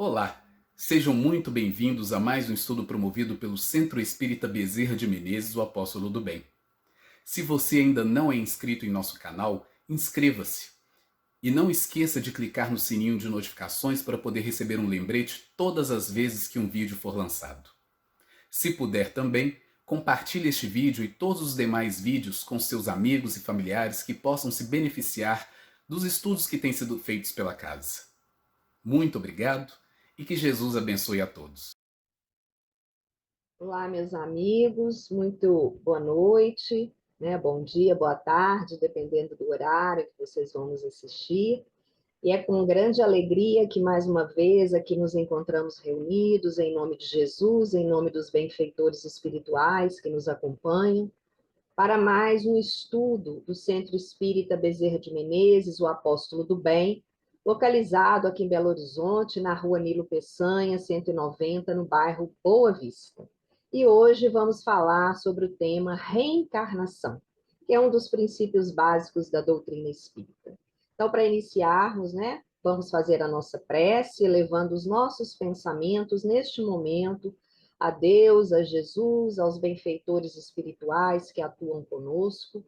Olá, sejam muito bem-vindos a mais um estudo promovido pelo Centro Espírita Bezerra de Menezes, o Apóstolo do Bem. Se você ainda não é inscrito em nosso canal, inscreva-se. E não esqueça de clicar no sininho de notificações para poder receber um lembrete todas as vezes que um vídeo for lançado. Se puder também, compartilhe este vídeo e todos os demais vídeos com seus amigos e familiares que possam se beneficiar dos estudos que têm sido feitos pela casa. Muito obrigado e que Jesus abençoe a todos. Olá, meus amigos, muito boa noite, né? Bom dia, boa tarde, dependendo do horário que vocês vão nos assistir. E é com grande alegria que mais uma vez aqui nos encontramos reunidos em nome de Jesus, em nome dos benfeitores espirituais que nos acompanham, para mais um estudo do Centro Espírita Bezerra de Menezes, o Apóstolo do Bem, localizado aqui em Belo Horizonte, na rua Nilo Peçanha, 190, no bairro Boa Vista. E hoje vamos falar sobre o tema reencarnação, que é um dos princípios básicos da doutrina espírita. Então, para iniciarmos, né, vamos fazer a nossa prece, elevando os nossos pensamentos neste momento a Deus, a Jesus, aos benfeitores espirituais que atuam conosco,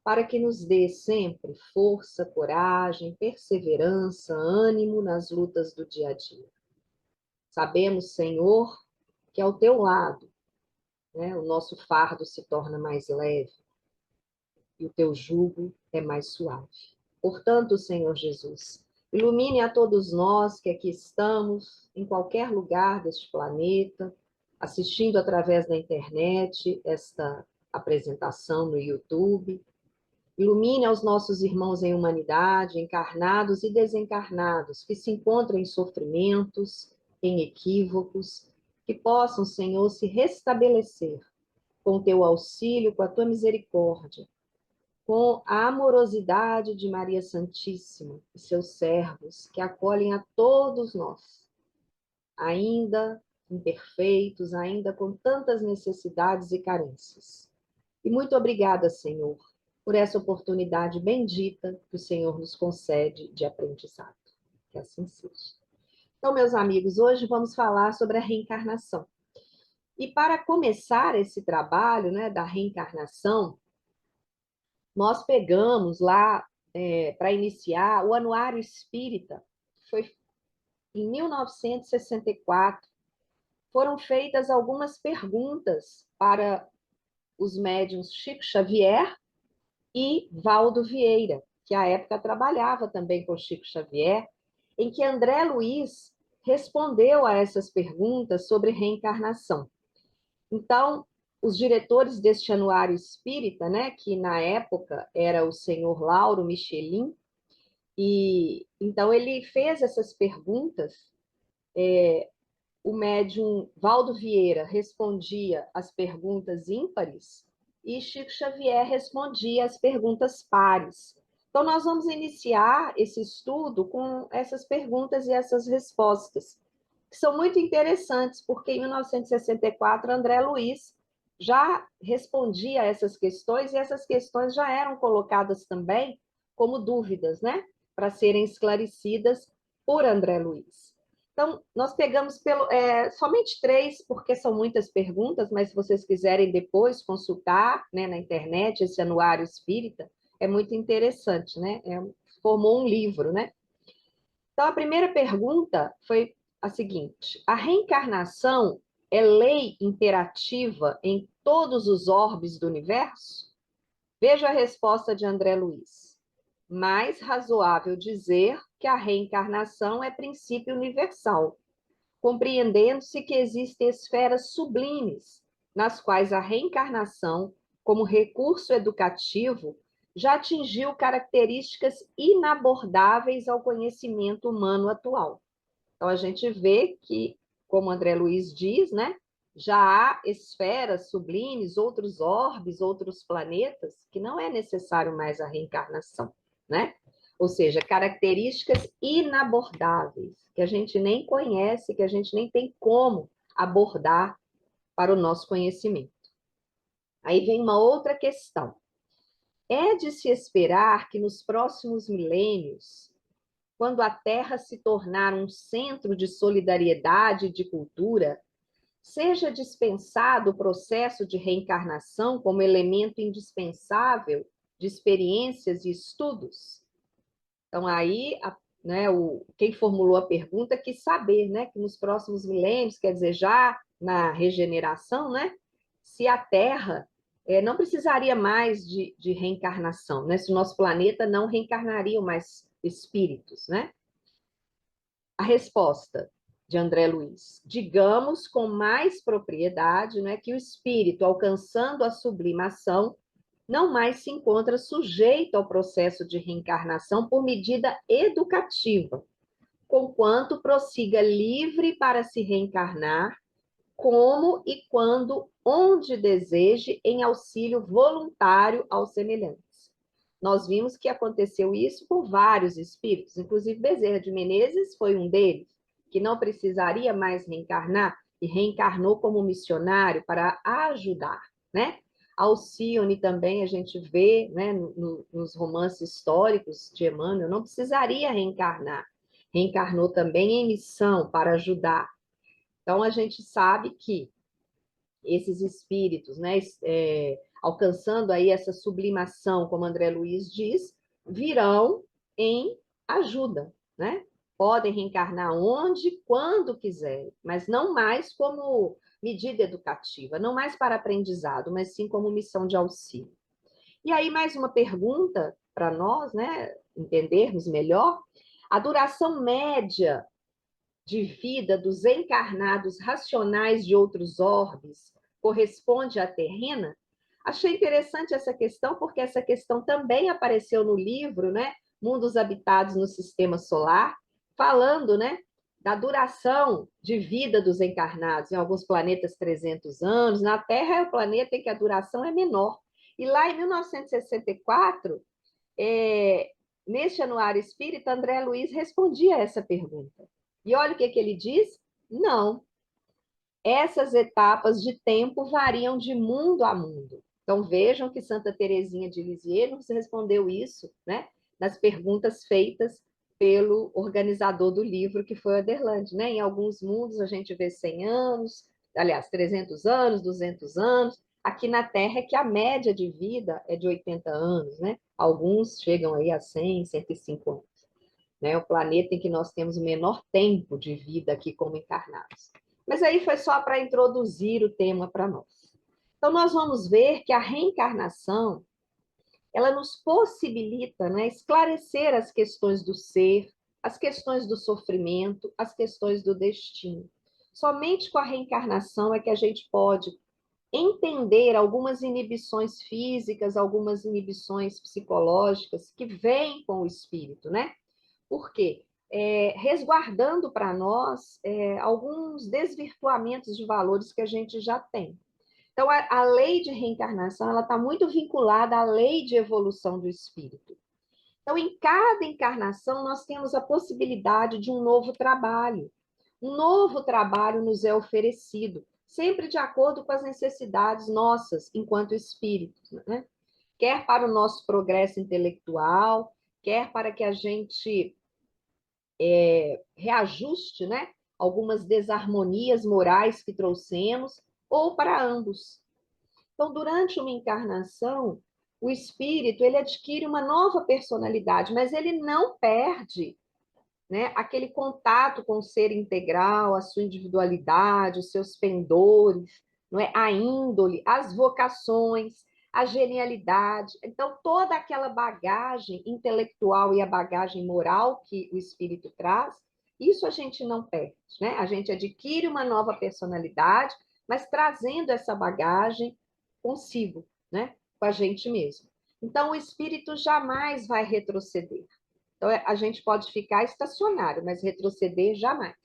para que nos dê sempre força, coragem, perseverança, ânimo nas lutas do dia a dia. Sabemos, Senhor, que ao teu lado, né, o nosso fardo se torna mais leve e o teu jugo é mais suave. Portanto, Senhor Jesus, ilumine a todos nós que aqui estamos, em qualquer lugar deste planeta, assistindo através da internet esta apresentação no YouTube. Ilumine aos nossos irmãos em humanidade, encarnados e desencarnados, que se encontram em sofrimentos, em equívocos, que possam, Senhor, se restabelecer com o teu auxílio, com a tua misericórdia, com a amorosidade de Maria Santíssima e seus servos, que acolhem a todos nós, ainda imperfeitos, ainda com tantas necessidades e carências. E muito obrigada, Senhor, por essa oportunidade bendita que o Senhor nos concede de aprendizado. Que assim seja. Então, meus amigos, hoje vamos falar sobre a reencarnação. E para começar esse trabalho, né, da reencarnação, nós pegamos lá, para iniciar, o Anuário Espírita, que foi em 1964. Foram feitas algumas perguntas para os médiuns Chico Xavier e Valdo Vieira, que à época trabalhava também com Chico Xavier, em que André Luiz respondeu a essas perguntas sobre reencarnação. Então, os diretores deste anuário espírita, né, que na época era o senhor Lauro Michelin, e então ele fez essas perguntas. O médium Valdo Vieira respondia as perguntas ímpares e Chico Xavier respondia as perguntas pares. Então, nós vamos iniciar esse estudo com essas perguntas e essas respostas, que são muito interessantes, porque em 1964, André Luiz já respondia a essas questões, e essas questões já eram colocadas também como dúvidas, né? Para serem esclarecidas por André Luiz. Então, nós pegamos somente três, porque são muitas perguntas, mas se vocês quiserem depois consultar, né, na internet esse anuário espírita, é muito interessante, né? Formou um livro, né? Então, a primeira pergunta foi a seguinte: a reencarnação é lei imperativa em todos os orbes do universo? Veja a resposta de André Luiz. Mais razoável dizer que a reencarnação é princípio universal, compreendendo-se que existem esferas sublimes, nas quais a reencarnação, como recurso educativo, já atingiu características inabordáveis ao conhecimento humano atual. Então, a gente vê que, como André Luiz diz, né, já há esferas sublimes, outros orbes, outros planetas, que não é necessário mais a reencarnação, né? Ou seja, características inabordáveis, que a gente nem conhece, que a gente nem tem como abordar para o nosso conhecimento. Aí vem uma outra questão. É de se esperar que nos próximos milênios, quando a Terra se tornar um centro de solidariedade e de cultura, seja dispensado o processo de reencarnação como elemento indispensável de experiências e estudos? Então, aí, né, quem formulou a pergunta quis saber, né, que nos próximos milênios, quer dizer, já na regeneração, né, se a Terra não precisaria mais de reencarnação, né, se o nosso planeta não reencarnaria mais espíritos, né? A resposta de André Luiz: digamos com mais propriedade, né, que o espírito, alcançando a sublimação, não mais se encontra sujeito ao processo de reencarnação por medida educativa, conquanto prossiga livre para se reencarnar, como e quando, onde deseje, em auxílio voluntário aos semelhantes. Nós vimos que aconteceu isso com vários espíritos, inclusive Bezerra de Menezes foi um deles, que não precisaria mais reencarnar e reencarnou como missionário para ajudar, né? Alcione também a gente vê, né, nos romances históricos de Emmanuel, não precisaria reencarnar. Reencarnou também em missão para ajudar. Então a gente sabe que esses espíritos, né, alcançando aí essa sublimação, como André Luiz diz, virão em ajuda, né? Podem reencarnar onde, quando quiserem, mas não mais como medida educativa, não mais para aprendizado, mas sim como missão de auxílio. E aí, mais uma pergunta para nós, né, entendermos melhor. A duração média de vida dos encarnados racionais de outros orbes corresponde à terrena? Achei interessante essa questão, porque essa questão também apareceu no livro, né, Mundos Habitados no Sistema Solar, falando, né, da duração de vida dos encarnados. Em alguns planetas, 300 anos. Na Terra é o planeta em que a duração é menor. E lá em 1964, neste Anuário Espírita, André Luiz respondia a essa pergunta. E olha o que ele diz: não. Essas etapas de tempo variam de mundo a mundo. Então vejam que Santa Teresinha de Lisieux nos respondeu isso, né, nas perguntas feitas pelo organizador do livro, que foi o Aderlande, né? Em alguns mundos a gente vê 100 anos, aliás, 300 anos, 200 anos. Aqui na Terra é que a média de vida é de 80 anos, né? Alguns chegam aí a 100, 105 anos. Né, o planeta em que nós temos o menor tempo de vida aqui como encarnados. Mas aí foi só para introduzir o tema para nós. Então, nós vamos ver que a reencarnação, ela nos possibilita, né, esclarecer as questões do ser, as questões do sofrimento, as questões do destino. Somente com a reencarnação é que a gente pode entender algumas inibições físicas, algumas inibições psicológicas que vêm com o espírito, né? Por quê? Resguardando para nós alguns desvirtuamentos de valores que a gente já tem. Então, a lei de reencarnação ela está muito vinculada à lei de evolução do espírito. Então, em cada encarnação, nós temos a possibilidade de um novo trabalho. Um novo trabalho nos é oferecido, sempre de acordo com as necessidades nossas, enquanto espíritos, né? Quer para o nosso progresso intelectual, quer para que a gente reajuste, né, algumas desarmonias morais que trouxemos, ou para ambos. Então, durante uma encarnação, o espírito ele adquire uma nova personalidade, mas ele não perde, né, aquele contato com o ser integral, a sua individualidade, os seus pendores, não é? A índole, as vocações, a genialidade. Então, toda aquela bagagem intelectual e a bagagem moral que o espírito traz, isso a gente não perde, né? A gente adquire uma nova personalidade, mas trazendo essa bagagem consigo, né? Com a gente mesmo. Então, o espírito jamais vai retroceder. Então, a gente pode ficar estacionário, mas retroceder jamais.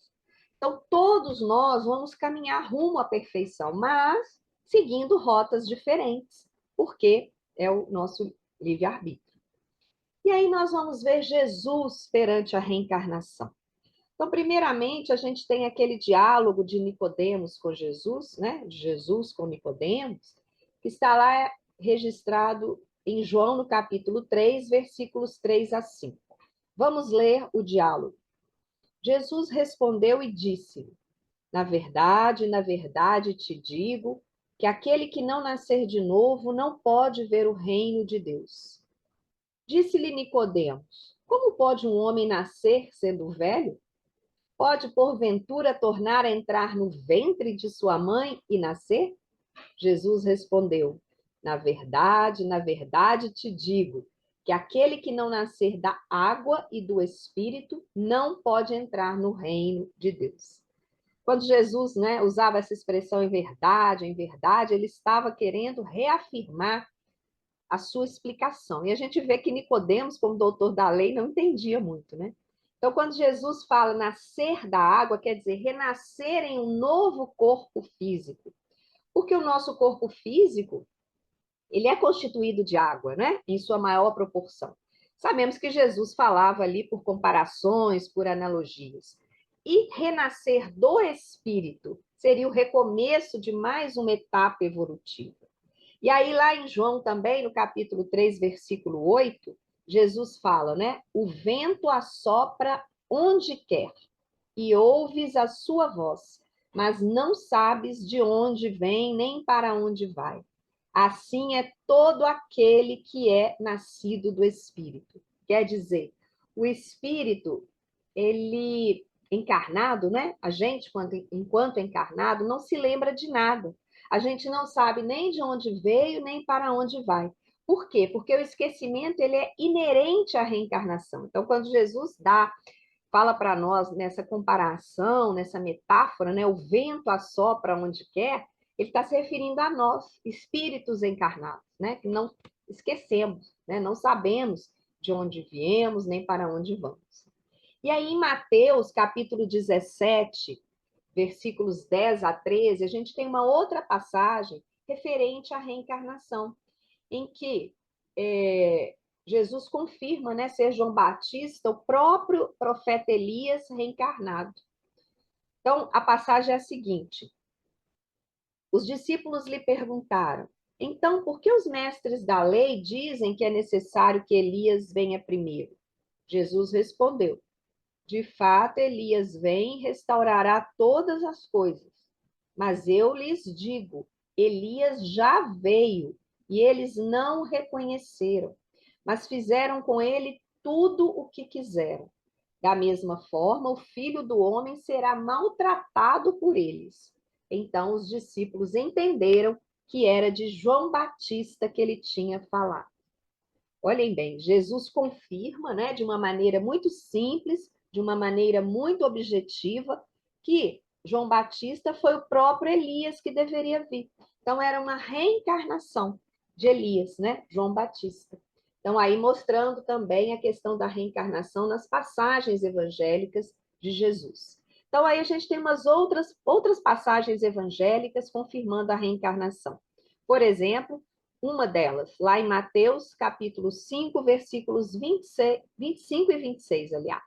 Então, todos nós vamos caminhar rumo à perfeição, mas seguindo rotas diferentes, porque é o nosso livre-arbítrio. E aí nós vamos ver Jesus perante a reencarnação. Então, primeiramente, a gente tem aquele diálogo de Nicodemos com Jesus, né? De Jesus com Nicodemos, que está lá registrado em João, no capítulo 3, versículos 3 a 5. Vamos ler o diálogo. Jesus respondeu e disse: na verdade te digo que aquele que não nascer de novo não pode ver o reino de Deus. Disse-lhe Nicodemos: como pode um homem nascer sendo velho? Pode, porventura, tornar a entrar no ventre de sua mãe e nascer? Jesus respondeu: na verdade te digo que aquele que não nascer da água e do Espírito não pode entrar no reino de Deus. Quando Jesus, né, usava essa expressão em verdade, ele estava querendo reafirmar a sua explicação. E a gente vê que Nicodemos, como doutor da lei, não entendia muito, né? Então, quando Jesus fala nascer da água, quer dizer renascer em um novo corpo físico. Porque o nosso corpo físico, ele é constituído de água, né? Em sua maior proporção. Sabemos que Jesus falava ali por comparações, por analogias. E renascer do Espírito seria o recomeço de mais uma etapa evolutiva. E aí, lá em João também, no capítulo 3, versículo 8, Jesus fala, né? O vento assopra onde quer, e ouves a sua voz, mas não sabes de onde vem nem para onde vai. Assim é todo aquele que é nascido do Espírito. Quer dizer, o Espírito, ele encarnado, né? A gente, enquanto encarnado, não se lembra de nada. A gente não sabe nem de onde veio, nem para onde vai. Por quê? Porque o esquecimento ele é inerente à reencarnação. Então, quando Jesus fala para nós nessa comparação, nessa metáfora, né? O vento assopra onde quer, ele está se referindo a nós, espíritos encarnados, né? Que não esquecemos, né? Não sabemos de onde viemos, nem para onde vamos. E aí, em Mateus, capítulo 17, versículos 10 a 13, a gente tem uma outra passagem referente à reencarnação, em que Jesus confirma, né, ser João Batista, o próprio profeta Elias reencarnado. Então, a passagem é a seguinte: os discípulos lhe perguntaram, então, por que os mestres da lei dizem que é necessário que Elias venha primeiro? Jesus respondeu, de fato, Elias vem e restaurará todas as coisas. Mas eu lhes digo, Elias já veio e eles não o reconheceram, mas fizeram com ele tudo o que quiseram. Da mesma forma, o filho do homem será maltratado por eles. Então os discípulos entenderam que era de João Batista que ele tinha falado. Olhem bem, Jesus confirma, né, de uma maneira muito simples, de uma maneira muito objetiva, que João Batista foi o próprio Elias que deveria vir. Então, era uma reencarnação de Elias, né, João Batista. Então, aí mostrando também a questão da reencarnação nas passagens evangélicas de Jesus. Então, aí a gente tem umas outras passagens evangélicas confirmando a reencarnação. Por exemplo, uma delas, lá em Mateus, capítulo 5, versículos 25 e 26, aliás.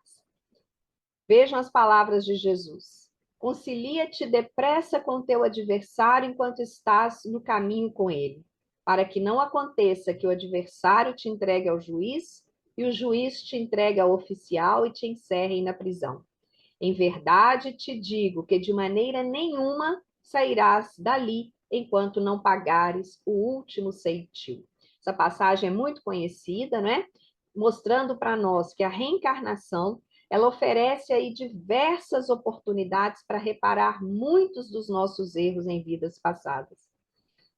Vejam as palavras de Jesus. Concilia-te depressa com teu adversário enquanto estás no caminho com ele, para que não aconteça que o adversário te entregue ao juiz e o juiz te entregue ao oficial e te encerrem na prisão. Em verdade te digo que de maneira nenhuma sairás dali enquanto não pagares o último ceitil. Essa passagem é muito conhecida, né? Mostrando para nós que a reencarnação, ela oferece aí diversas oportunidades para reparar muitos dos nossos erros em vidas passadas.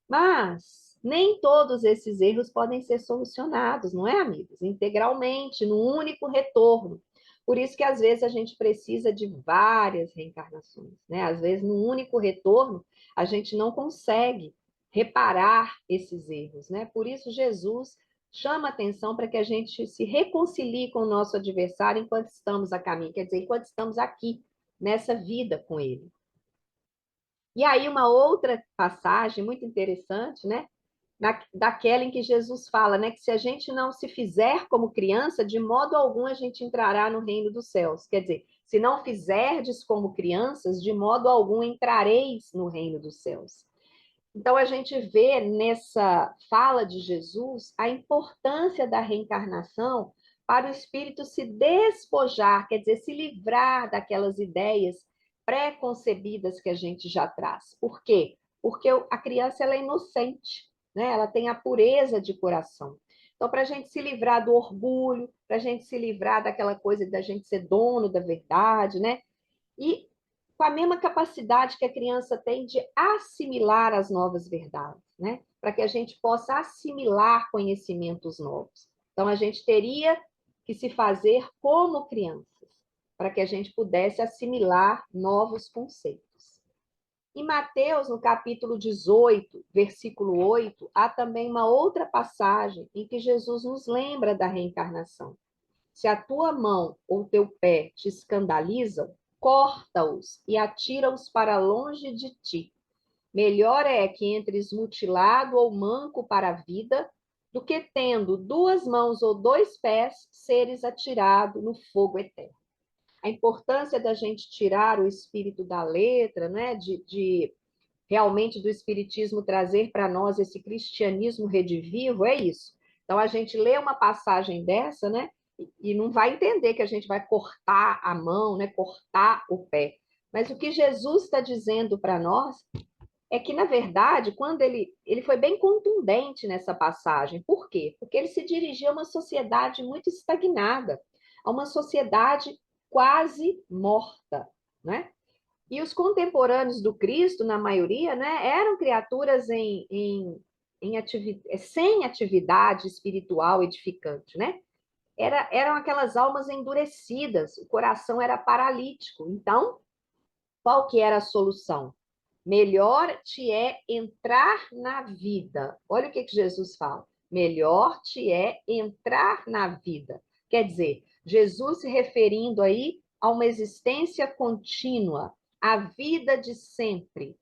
Mas nem todos esses erros podem ser solucionados, não é, amigos? Integralmente, num único retorno. Por isso que às vezes a gente precisa de várias reencarnações, né? Às vezes, num único retorno, a gente não consegue reparar esses erros, né? Por isso Jesus chama atenção para que a gente se reconcilie com o nosso adversário enquanto estamos a caminho, quer dizer, enquanto estamos aqui nessa vida com ele. E aí uma outra passagem muito interessante, né? Daquela em que Jesus fala, né, que se a gente não se fizer como criança, de modo algum a gente entrará no reino dos céus. Quer dizer, se não fizerdes como crianças, de modo algum entrareis no reino dos céus. Então a gente vê nessa fala de Jesus a importância da reencarnação para o espírito se despojar, quer dizer, se livrar daquelas ideias pré-concebidas que a gente já traz. Por quê? Porque a criança ela é inocente, né? Ela tem a pureza de coração. Então, para a gente se livrar do orgulho, para a gente se livrar daquela coisa da gente ser dono da verdade, né? E com a mesma capacidade que a criança tem de assimilar as novas verdades, né? Para que a gente possa assimilar conhecimentos novos. Então, a gente teria que se fazer como crianças, para que a gente pudesse assimilar novos conceitos. Em Mateus, no capítulo 18, versículo 8, há também uma outra passagem em que Jesus nos lembra da reencarnação. Se a tua mão ou teu pé te escandalizam, corta-os e atira-os para longe de ti. Melhor é que entres mutilado ou manco para a vida, do que tendo duas mãos ou dois pés, seres atirado no fogo eterno. A importância da gente tirar o espírito da letra, né? de realmente do Espiritismo trazer para nós esse cristianismo redivivo, é isso. Então, a gente lê uma passagem dessa, né? E não vai entender que a gente vai cortar a mão, né? Cortar o pé. Mas o que Jesus está dizendo para nós é que, na verdade, quando ele foi bem contundente nessa passagem. Por quê? Porque ele se dirigia a uma sociedade muito estagnada, a uma sociedade quase morta, né? E os contemporâneos do Cristo, na maioria, né, eram criaturas sem atividade espiritual edificante, né? Eram aquelas almas endurecidas, o coração era paralítico. Então, qual que era a solução? Melhor te é entrar na vida. Olha o que Jesus fala. Melhor te é entrar na vida. Quer dizer, Jesus se referindo aí a uma existência contínua, a vida de sempre.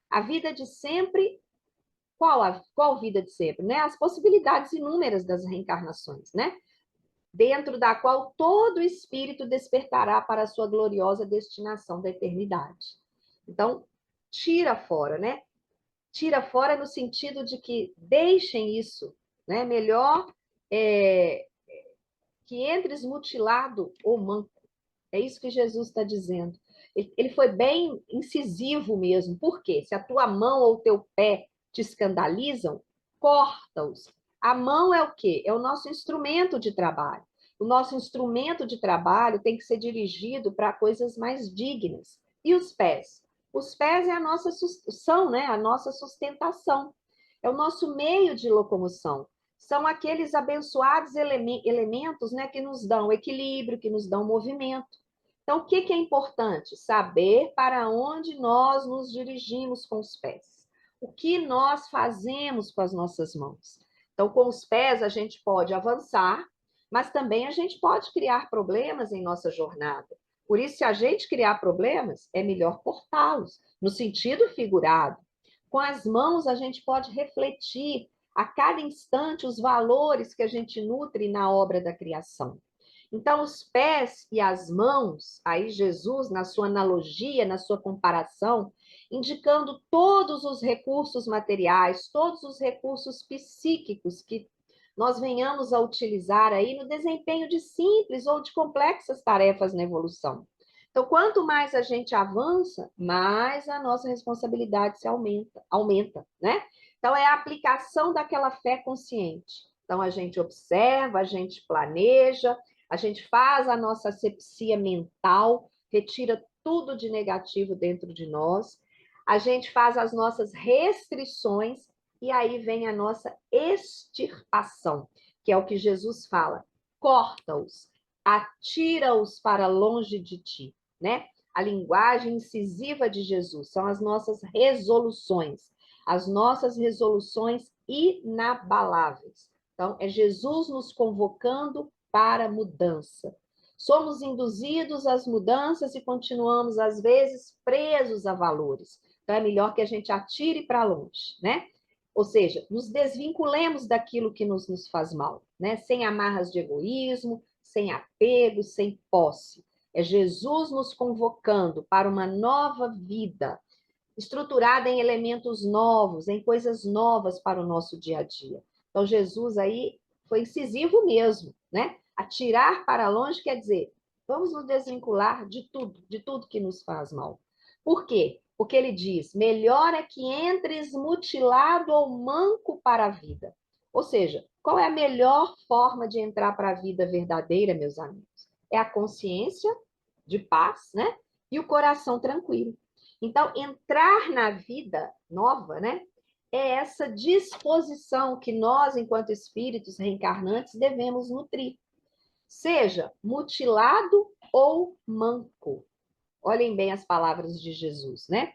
A vida de sempre, qual vida de sempre? Né? As possibilidades inúmeras das reencarnações, né? Dentro da qual todo espírito despertará para a sua gloriosa destinação da eternidade. Então, tira fora, né? Tira fora no sentido de que deixem isso, né? Melhor que entres mutilado ou manco. É isso que Jesus está dizendo. Ele foi bem incisivo mesmo. Por quê? Se a tua mão ou o teu pé te escandalizam, corta-os. A mão é o quê? É o nosso instrumento de trabalho. O nosso instrumento de trabalho tem que ser dirigido para coisas mais dignas. E os pés? Os pés é são, né, a nossa sustentação. É o nosso meio de locomoção. São aqueles abençoados elementos, né, que nos dão equilíbrio, que nos dão movimento. Então, o que é importante? Saber para onde nós nos dirigimos com os pés. O que nós fazemos com as nossas mãos. Então, com os pés, a gente pode avançar, mas também a gente pode criar problemas em nossa jornada. Por isso, se a gente criar problemas, é melhor cortá-los, no sentido figurado. Com as mãos, a gente pode refletir a cada instante os valores que a gente nutre na obra da criação. Então, os pés e as mãos, aí Jesus, na sua analogia, na sua comparação, indicando todos os recursos materiais, todos os recursos psíquicos que nós venhamos a utilizar aí no desempenho de simples ou de complexas tarefas na evolução. Então, quanto mais a gente avança, mais a nossa responsabilidade se aumenta, né? Então, é a aplicação daquela fé consciente. Então, a gente observa, a gente planeja, a gente faz a nossa asepsia mental, retira tudo de negativo dentro de nós, a gente faz as nossas restrições e aí vem a nossa extirpação, que é o que Jesus fala: corta-os, atira-os para longe de ti, né? A linguagem incisiva de Jesus são as nossas resoluções inabaláveis. Então, é Jesus nos convocando para a mudança. Somos induzidos às mudanças e continuamos, às vezes, presos a valores. Então, é melhor que a gente atire para longe, né? Ou seja, nos desvinculemos daquilo que nos faz mal, né? Sem amarras de egoísmo, sem apego, sem posse. É Jesus nos convocando para uma nova vida, estruturada em elementos novos, em coisas novas para o nosso dia a dia. Então, Jesus aí foi incisivo mesmo, né? Atirar para longe quer dizer, vamos nos desvincular de tudo que nos faz mal. Por quê? Porque ele diz, melhor é que entres mutilado ou manco para a vida. Ou seja, qual é a melhor forma de entrar para a vida verdadeira, meus amigos? É a consciência de paz, né? E o coração tranquilo. Então, entrar na vida nova, né? É essa disposição que nós, enquanto espíritos reencarnantes, devemos nutrir. Seja mutilado ou manco. Olhem bem as palavras de Jesus, né?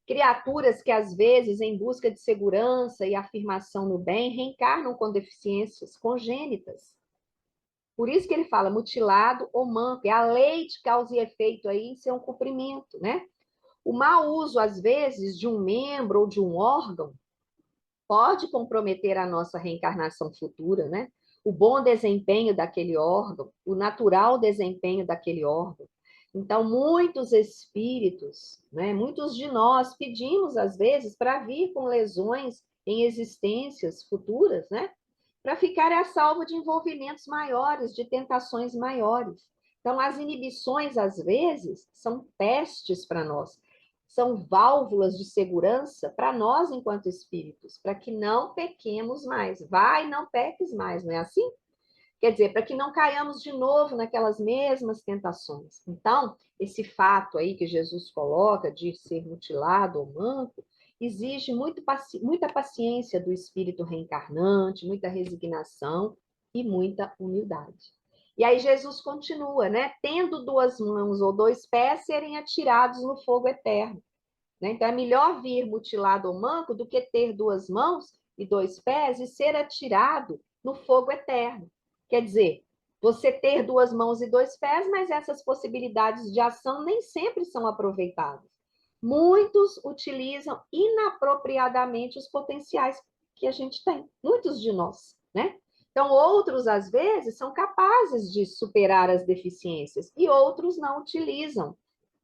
Criaturas que, às vezes, em busca de segurança e afirmação no bem, reencarnam com deficiências congênitas. Por isso que ele fala mutilado ou manco. É a lei de causa e efeito aí em seu cumprimento, né? O mau uso, às vezes, de um membro ou de um órgão pode comprometer a nossa reencarnação futura, né? O bom desempenho daquele órgão, o natural desempenho daquele órgão. Então, muitos espíritos, né, muitos de nós pedimos, às vezes, para vir com lesões em existências futuras, né? Para ficar a salvo de envolvimentos maiores, de tentações maiores. Então, as inibições, às vezes, são testes para nós, são válvulas de segurança para nós enquanto espíritos, para que não pequemos mais. Vai, não peques mais, não é assim? Quer dizer, para que não caiamos de novo naquelas mesmas tentações. Então, esse fato aí que Jesus coloca de ser mutilado ou manco, exige muita paciência do espírito reencarnante, muita resignação e muita humildade. E aí Jesus continua, né? Tendo duas mãos ou dois pés, serem atirados no fogo eterno. Né? Então, é melhor vir mutilado ou manco do que ter duas mãos e dois pés e ser atirado no fogo eterno. Quer dizer, você ter duas mãos e dois pés, mas essas possibilidades de ação nem sempre são aproveitadas. Muitos utilizam inapropriadamente os potenciais que a gente tem, muitos de nós, né? Então, outros, às vezes, são capazes de superar as deficiências e outros não utilizam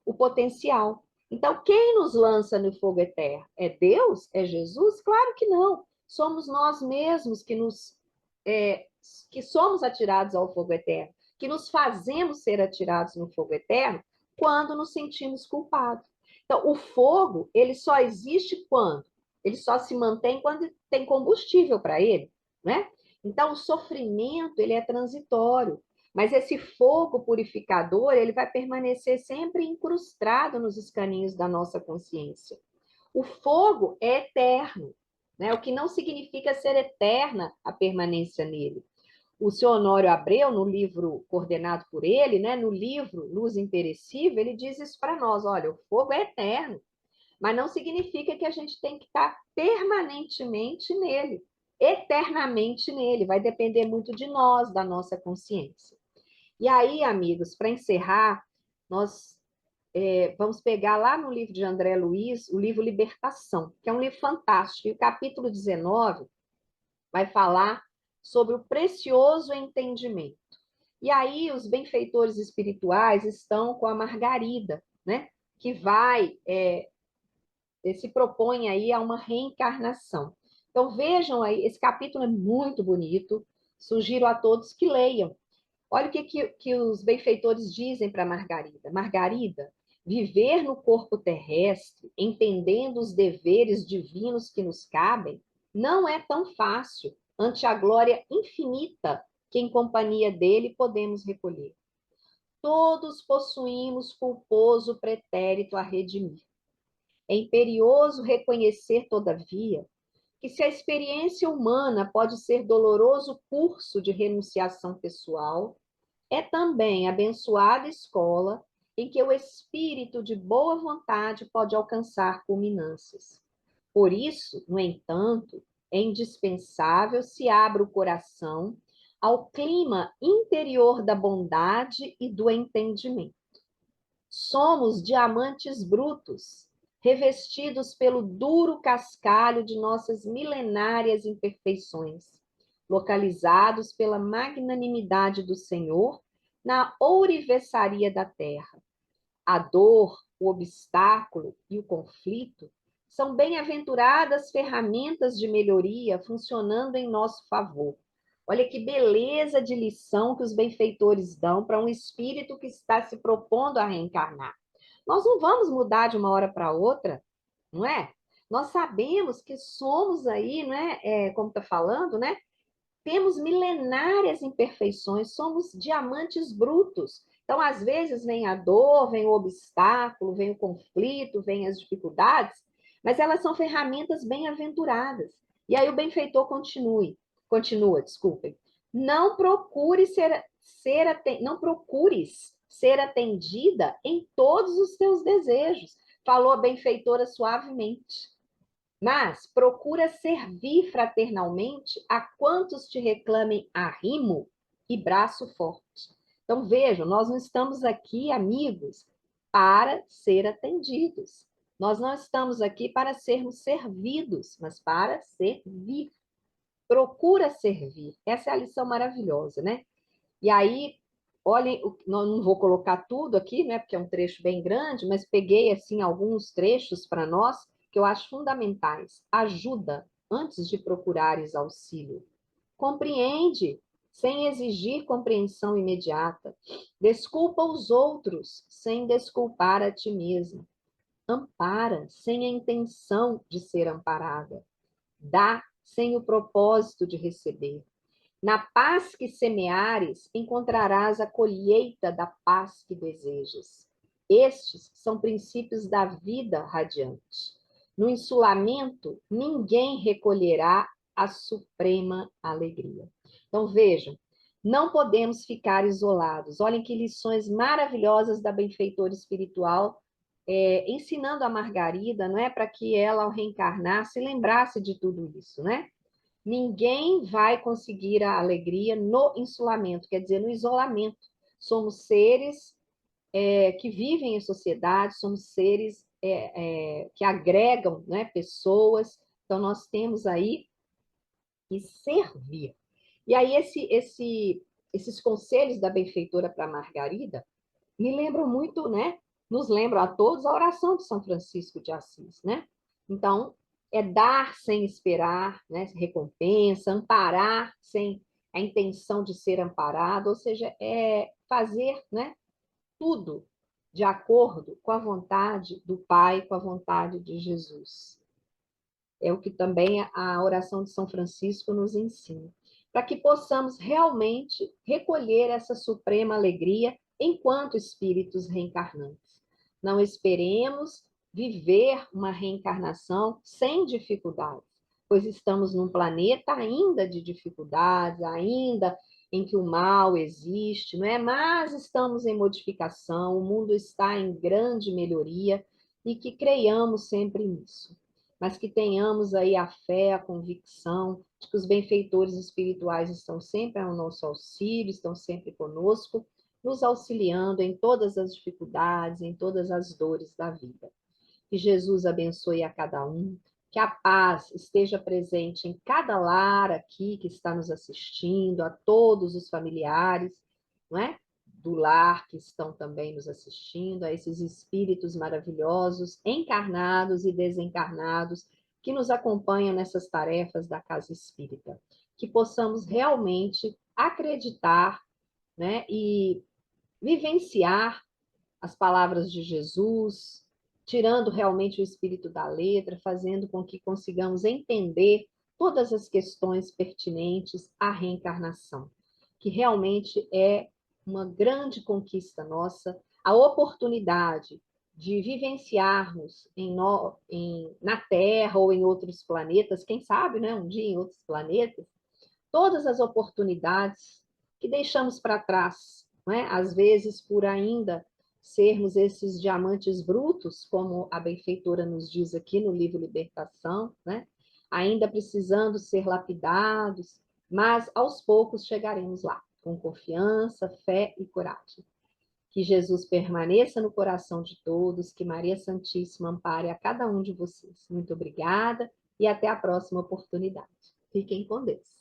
o potencial. Então, quem nos lança no fogo eterno? É Deus? É Jesus? Claro que não. Somos nós mesmos que somos atirados ao fogo eterno, que nos fazemos ser atirados no fogo eterno quando nos sentimos culpados. Então, o fogo, ele só existe quando? Ele só se mantém quando tem combustível para ele, né? Então, o sofrimento, ele é transitório. Mas esse fogo purificador, ele vai permanecer sempre incrustado nos escaninhos da nossa consciência. O fogo é eterno, né? O que não significa ser eterna a permanência nele. O senhor Honório Abreu, no livro coordenado por ele, né, no livro Luz Imperecível, ele diz isso para nós, olha, o fogo é eterno, mas não significa que a gente tem que estar permanentemente nele, eternamente nele, vai depender muito de nós, da nossa consciência. E aí, amigos, para encerrar, nós vamos pegar lá no livro de André Luiz, o livro Libertação, que é um livro fantástico. E o capítulo 19 vai falar sobre o precioso entendimento. E aí, os benfeitores espirituais estão com a Margarida, né? Que se propõe aí a uma reencarnação. Então, vejam aí, esse capítulo é muito bonito, sugiro a todos que leiam. Olha o que os benfeitores dizem para Margarida. Margarida, viver no corpo terrestre, entendendo os deveres divinos que nos cabem, não é tão fácil ante a glória infinita que em companhia dele podemos recolher. Todos possuímos culposo pretérito a redimir. É imperioso reconhecer, todavia, que se a experiência humana pode ser doloroso curso de renunciação pessoal, é também abençoada escola em que o espírito de boa vontade pode alcançar culminâncias. Por isso, no entanto, é indispensável se abra o coração ao clima interior da bondade e do entendimento. Somos diamantes brutos, revestidos pelo duro cascalho de nossas milenárias imperfeições, localizados pela magnanimidade do Senhor na ourivesaria da terra. A dor, o obstáculo e o conflito são bem-aventuradas ferramentas de melhoria funcionando em nosso favor, Olha que beleza de lição que os benfeitores dão para um espírito que está se propondo a reencarnar. Nós não vamos mudar de uma hora para outra, não é? Nós sabemos que somos aí, não é? Como está falando, né? Temos milenárias imperfeições, somos diamantes brutos. Então, às vezes, vem a dor, vem o obstáculo, vem o conflito, vem as dificuldades, mas elas são ferramentas bem-aventuradas. E aí o benfeitor continua, desculpem. Não procure não procures ser atendida em todos os teus desejos, falou a benfeitora suavemente. Mas procura servir fraternalmente a quantos te reclamem arrimo e braço forte. Então, vejam, nós não estamos aqui, amigos, para ser atendidos. Nós não estamos aqui para sermos servidos, mas para servir. Procura servir. Essa é a lição maravilhosa, né? E aí, olhem, não vou colocar tudo aqui, né, porque é um trecho bem grande, mas peguei assim alguns trechos para nós que eu acho fundamentais. Ajuda antes de procurares auxílio. Compreende sem exigir compreensão imediata. Desculpa os outros sem desculpar a ti mesmo. Ampara sem a intenção de ser amparada. Dá sem o propósito de receber. Na paz que semeares, encontrarás a colheita da paz que desejas. Estes são princípios da vida radiante. No insulamento, ninguém recolherá a suprema alegria. Então, vejam, não podemos ficar isolados. Olhem que lições maravilhosas da benfeitora espiritual, ensinando a Margarida, não é, para que ela, ao reencarnar, se lembrasse de tudo isso, né? Ninguém vai conseguir a alegria no insulamento, quer dizer, no isolamento. Somos seres que vivem em sociedade, somos seres que agregam, né, pessoas. Então, nós temos aí que servir. E aí, esses conselhos da benfeitora para Margarida me lembram muito, né? Nos lembram a todos a oração de São Francisco de Assis, né? Então, é dar sem esperar, né? Recompensa, amparar sem a intenção de ser amparado, ou seja, é fazer, né? Tudo de acordo com a vontade do Pai, com a vontade de Jesus. É o que também a oração de São Francisco nos ensina, para que possamos realmente recolher essa suprema alegria enquanto espíritos reencarnantes. Não esperemos viver uma reencarnação sem dificuldades, pois estamos num planeta ainda de dificuldades, ainda em que o mal existe, não é? Mas estamos em modificação, o mundo está em grande melhoria e que creiamos sempre nisso, mas que tenhamos aí a fé, a convicção de que os benfeitores espirituais estão sempre ao nosso auxílio, estão sempre conosco, nos auxiliando em todas as dificuldades, em todas as dores da vida. Que Jesus abençoe a cada um, que a paz esteja presente em cada lar aqui que está nos assistindo, a todos os familiares, não é? Do lar que estão também nos assistindo, a esses espíritos maravilhosos, encarnados e desencarnados, que nos acompanham nessas tarefas da casa espírita. Que possamos realmente acreditar, né, e vivenciar as palavras de Jesus, tirando realmente o espírito da letra, fazendo com que consigamos entender todas as questões pertinentes à reencarnação, que realmente é uma grande conquista nossa, a oportunidade de vivenciarmos na Terra ou em outros planetas, quem sabe, né, um dia em outros planetas, todas as oportunidades que deixamos para trás, não é? Às vezes por ainda sermos esses diamantes brutos, como a benfeitora nos diz aqui no livro Libertação, né? Ainda precisando ser lapidados, mas aos poucos chegaremos lá, com confiança, fé e coragem. Que Jesus permaneça no coração de todos, que Maria Santíssima ampare a cada um de vocês. Muito obrigada e até a próxima oportunidade. Fiquem com Deus.